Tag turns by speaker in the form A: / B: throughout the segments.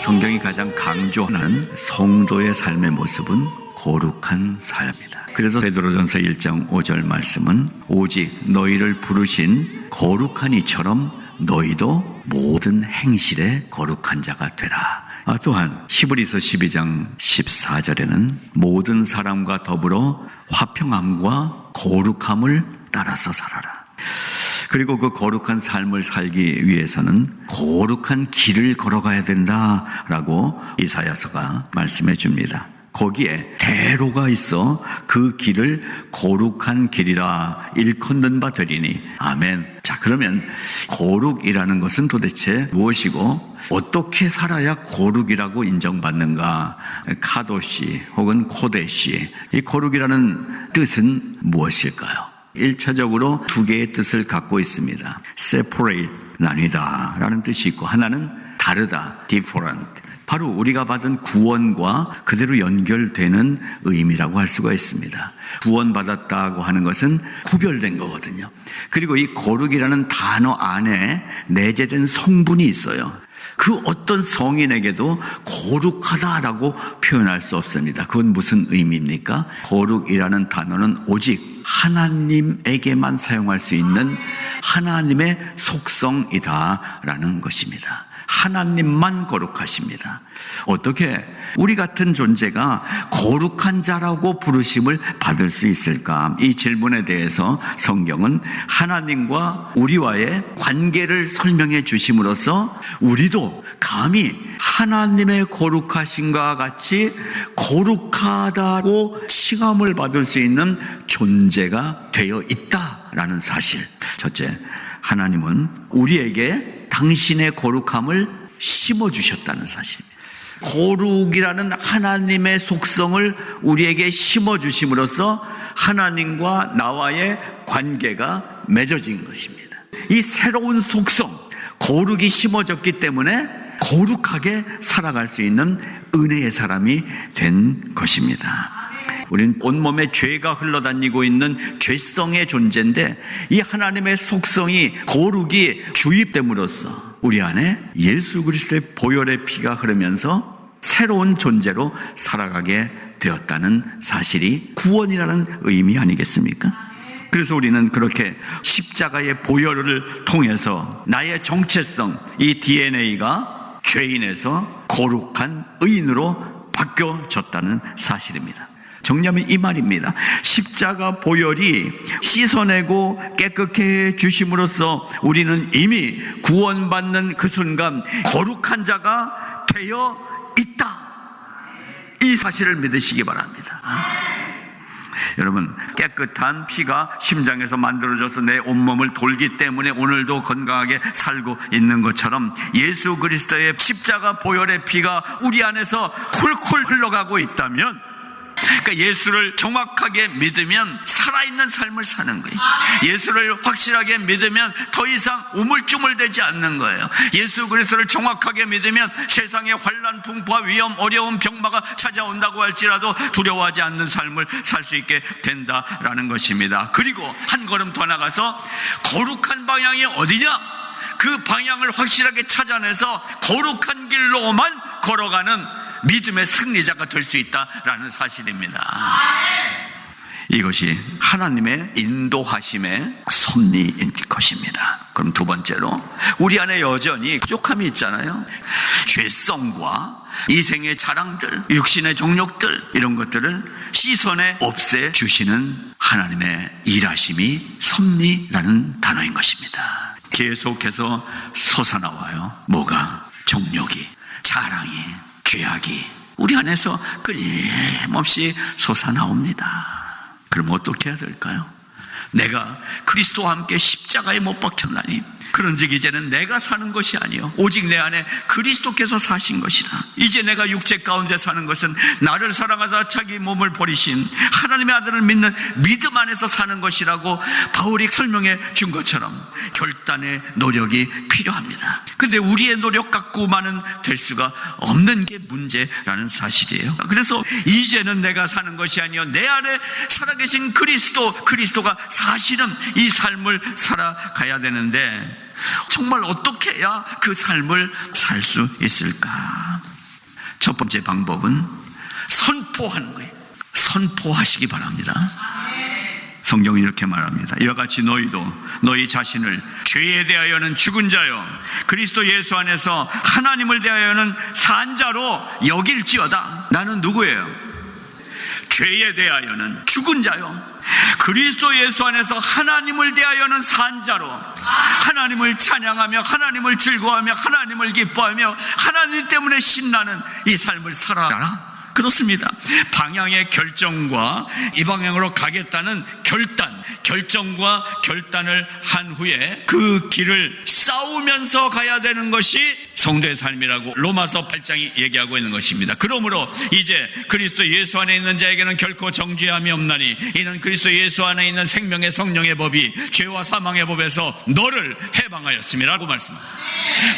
A: 성경이 가장 강조하는 성도의 삶의 모습은 거룩한 삶이다. 그래서 베드로전서 1장 5절 말씀은 오직 너희를 부르신 거룩한 이처럼 너희도 모든 행실에 거룩한 자가 되라. 또한 히브리서 12장 14절에는 모든 사람과 더불어 화평함과 거룩함을 따라서 살아라. 그리고 그 거룩한 삶을 살기 위해서는 거룩한 길을 걸어가야 된다라고 이사야서가 말씀해 줍니다. 거기에 대로가 있어 그 길을 거룩한 길이라 일컫는 바 되리니. 아멘. 자, 그러면 거룩이라는 것은 도대체 무엇이고 어떻게 살아야 거룩이라고 인정받는가? 카도시 혹은 코데시, 이 거룩이라는 뜻은 무엇일까요? 1차적으로 두 개의 뜻을 갖고 있습니다. separate, 나뉘다 라는 뜻이 있고, 하나는 다르다, different. 바로 우리가 받은 구원과 그대로 연결되는 의미라고 할 수가 있습니다. 구원받았다고 하는 것은 구별된 거거든요. 그리고 이 거룩이라는 단어 안에 내재된 성분이 있어요. 그 어떤 성인에게도 거룩하다라고 표현할 수 없습니다. 그건 무슨 의미입니까? 거룩이라는 단어는 오직 하나님에게만 사용할 수 있는 하나님의 속성이다라는 것입니다. 하나님만 거룩하십니다. 어떻게 우리 같은 존재가 거룩한 자라고 부르심을 받을 수 있을까? 이 질문에 대해서 성경은 하나님과 우리와의 관계를 설명해 주심으로써 우리도 감히 하나님의 거룩하심과 같이 거룩하다고 칭함을 받을 수 있는 존재가 되어 있다라는 사실. 첫째, 하나님은 우리에게 당신의 거룩함을 심어주셨다는 사실입니다. 거룩이라는 하나님의 속성을 우리에게 심어주심으로써 하나님과 나와의 관계가 맺어진 것입니다. 이 새로운 속성, 거룩이 심어졌기 때문에 거룩하게 살아갈 수 있는 은혜의 사람이 된 것입니다. 우리는 온몸에 죄가 흘러다니고 있는 죄성의 존재인데, 이 하나님의 속성이 거룩이 주입됨으로써 우리 안에 예수 그리스도의 보혈의 피가 흐르면서 새로운 존재로 살아가게 되었다는 사실이 구원이라는 의미 아니겠습니까? 그래서 우리는 그렇게 십자가의 보혈을 통해서 나의 정체성, 이 DNA가 죄인에서 거룩한 의인으로 바뀌어졌다는 사실입니다. 정리하면 이 말입니다. 십자가 보혈이 씻어내고 깨끗게 해 주심으로써 우리는 이미 구원받는 그 순간 거룩한 자가 되어 있다. 이 사실을 믿으시기 바랍니다. 여러분, 깨끗한 피가 심장에서 만들어져서 내 온몸을 돌기 때문에 오늘도 건강하게 살고 있는 것처럼 예수 그리스도의 십자가 보혈의 피가 우리 안에서 쿨쿨 흘러가고 있다면, 그러니까 예수를 정확하게 믿으면 살아있는 삶을 사는 거예요. 예수를 확실하게 믿으면 더 이상 우물쭈물되지 않는 거예요. 예수 그리스도를 정확하게 믿으면 세상의 환난, 풍파, 위험, 어려움, 병마가 찾아온다고 할지라도 두려워하지 않는 삶을 살 수 있게 된다라는 것입니다. 그리고 한 걸음 더 나가서 거룩한 방향이 어디냐? 그 방향을 확실하게 찾아내서 거룩한 길로만 걸어가는 믿음의 승리자가 될 수 있다라는 사실입니다. 이것이 하나님의 인도하심의 섭리인 것입니다. 그럼 두 번째로, 우리 안에 여전히 부족함이 있잖아요. 죄성과 이생의 자랑들, 육신의 정욕들, 이런 것들을 씻어내 없애주시는 하나님의 일하심이 섭리라는 단어인 것입니다. 계속해서 솟아나와요. 뭐가? 정욕이, 자랑이, 죄악이 우리 안에서 끊임없이 솟아나옵니다. 그럼 어떻게 해야 될까요? 내가 그리스도와 함께 십자가에 못 박혔나니 그런즉 이제는 내가 사는 것이 아니요 오직 내 안에 그리스도께서 사신 것이라. 이제 내가 육체 가운데 사는 것은 나를 사랑하사 자기 몸을 버리신 하나님의 아들을 믿는 믿음 안에서 사는 것이라고 바울이 설명해 준 것처럼 결단의 노력이 필요합니다. 그런데 우리의 노력 갖고만은 될 수가 없는 게 문제라는 사실이에요. 그래서 이제는 내가 사는 것이 아니요 내 안에 살아계신 그리스도가 사시는 이 삶을 살아가야 되는데, 정말 어떻게 해야 그 삶을 살 수 있을까? 첫 번째 방법은 선포하는 거예요. 선포하시기 바랍니다. 성경은 이렇게 말합니다. 이와 같이 너희도 너희 자신을 죄에 대하여는 죽은 자요 그리스도 예수 안에서 하나님을 대하여는 산 자로 여길지어다. 나는 누구예요? 죄에 대하여는 죽은 자요 그리스도 예수 안에서 하나님을 대하여는 산 자로, 하나님을 찬양하며 하나님을 즐거워하며 하나님을 기뻐하며 하나님 때문에 신나는 이 삶을 살아라. 그렇습니다. 방향의 결정과 이 방향으로 가겠다는 결정과 결단을 한 후에 그 길을 싸우면서 가야 되는 것이 성도의 삶이라고 로마서 8장이 얘기하고 있는 것입니다. 그러므로 이제 그리스도 예수 안에 있는 자에게는 결코 정죄함이 없나니 이는 그리스도 예수 안에 있는 생명의 성령의 법이 죄와 사망의 법에서 너를 해방하였음이라고 말씀합니다.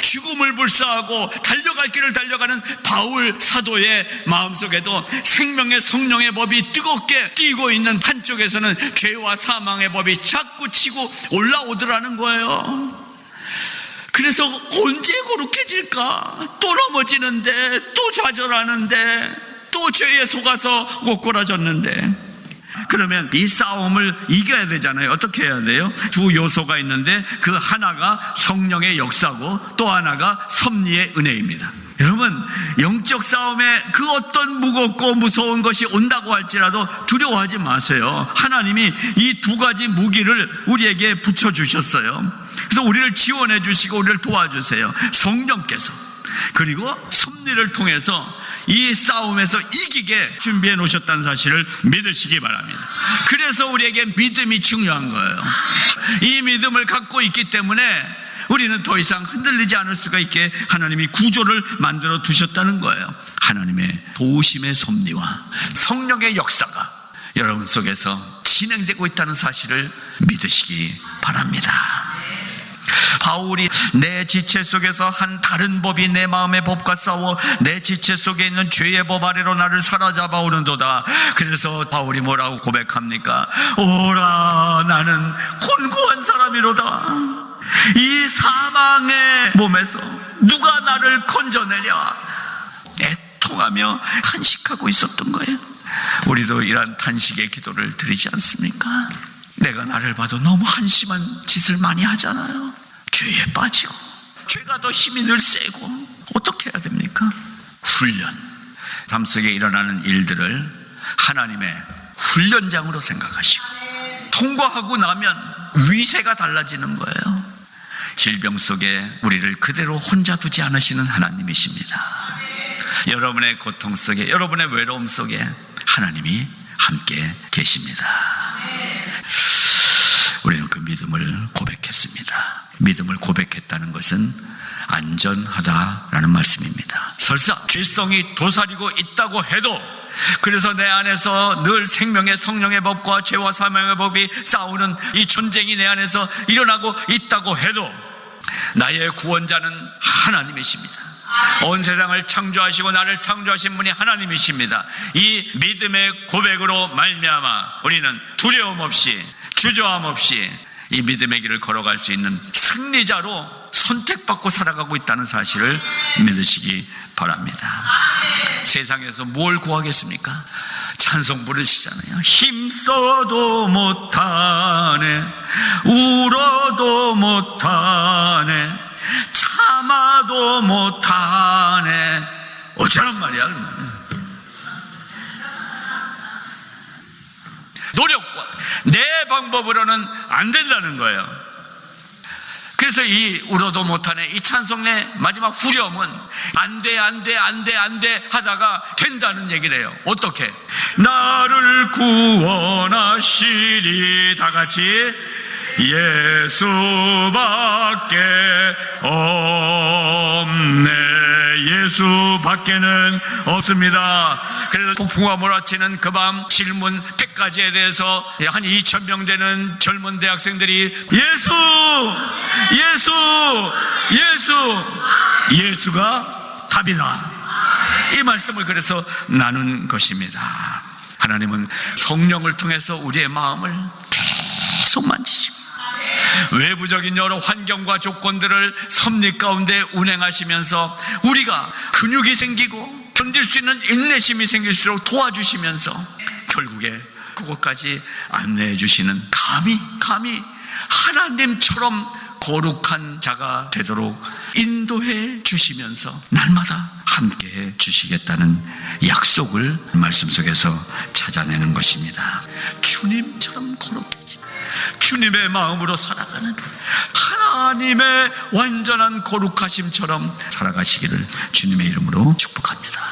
A: 죽음을 불사하고 달려갈 길을 달려가는 바울 사도의 마음속에도 생명의 성령의 법이 뜨겁게 뛰고 있는 한쪽에서는 죄와 사망의 법이 자꾸 치고 올라오더라는 거예요. 그래서 언제 거룩해질까? 또 넘어지는데, 또 좌절하는데, 또 죄에 속아서 꼬꾸라졌는데. 그러면 이 싸움을 이겨야 되잖아요. 어떻게 해야 돼요? 두 요소가 있는데 그 하나가 성령의 역사고 또 하나가 섭리의 은혜입니다. 여러분, 영적 싸움에 그 어떤 무겁고 무서운 것이 온다고 할지라도 두려워하지 마세요. 하나님이 이 두 가지 무기를 우리에게 붙여주셨어요. 그래서 우리를 지원해 주시고 우리를 도와주세요. 성령께서. 그리고 섭리를 통해서 이 싸움에서 이기게 준비해 놓으셨다는 사실을 믿으시기 바랍니다. 그래서 우리에게 믿음이 중요한 거예요. 이 믿음을 갖고 있기 때문에 우리는 더 이상 흔들리지 않을 수가 있게 하나님이 구조를 만들어 두셨다는 거예요. 하나님의 도우심의 섭리와 성령의 역사가 여러분 속에서 진행되고 있다는 사실을 믿으시기 바랍니다. 바울이 내 지체 속에서 한 다른 법이 내 마음의 법과 싸워 내 지체 속에 있는 죄의 법 아래로 나를 사로잡아 오는도다. 그래서 바울이 뭐라고 고백합니까? 오라 나는 곤고한 사람이로다. 이 사망의 몸에서 누가 나를 건져내랴. 애통하며 탄식하고 있었던 거예요. 우리도 이러한 탄식의 기도를 드리지 않습니까? 내가 나를 봐도 너무 한심한 짓을 많이 하잖아요. 죄에 빠지고 죄가 더 힘이 늘 세고 어떻게 해야 됩니까? 훈련, 삶 속에 일어나는 일들을 하나님의 훈련장으로 생각하시고 통과하고 나면 위세가 달라지는 거예요. 질병 속에 우리를 그대로 혼자 두지 않으시는 하나님이십니다. 여러분의 고통 속에, 여러분의 외로움 속에 하나님이 함께 계십니다. 우리는 그 믿음을 고백했습니다. 믿음을 고백했다는 것은 안전하다라는 말씀입니다. 설사 죄성이 도사리고 있다고 해도, 그래서 내 안에서 늘 생명의 성령의 법과 죄와 사망의 법이 싸우는 이 전쟁이 내 안에서 일어나고 있다고 해도 나의 구원자는 하나님이십니다. 온 세상을 창조하시고 나를 창조하신 분이 하나님이십니다. 이 믿음의 고백으로 말미암아 우리는 두려움 없이 주저함 없이 이 믿음의 길을 걸어갈 수 있는 승리자로 선택받고 살아가고 있다는 사실을 믿으시기 바랍니다. 세상에서 뭘 구하겠습니까? 찬송 부르시잖아요. 힘써도 못하네, 울어도 못하네, 참아도 못하네. 어쩌란 말이야. 노력과 내 방법으로는 안 된다는 거예요. 그래서 이 울어도 못하네, 이 찬송의 마지막 후렴은 안 돼 하다가 된다는 얘기를 해요. 어떻게? 나를 구원하시리. 다 같이 예수밖에 없네. 예수밖에는 없습니다. 그래서 폭풍과 몰아치는 그 밤 질문 100가지에 대해서 한 2,000명 되는 젊은 대학생들이 예수가 답이다. 이 말씀을 그래서 나눈 것입니다. 하나님은 성령을 통해서 우리의 마음을 계속 만지시고 외부적인 여러 환경과 조건들을 섭리 가운데 운행하시면서 우리가 근육이 생기고 견딜 수 있는 인내심이 생길 수 있도록 도와주시면서 결국에 그곳까지 안내해 주시는 감히 하나님처럼 거룩한 자가 되도록 인도해 주시면서 날마다 함께해 주시겠다는 약속을 말씀 속에서 찾아내는 것입니다. 주님처럼 거룩해진, 주님의 마음으로 살아가는 하나님의 완전한 거룩하심처럼 살아가시기를 주님의 이름으로 축복합니다.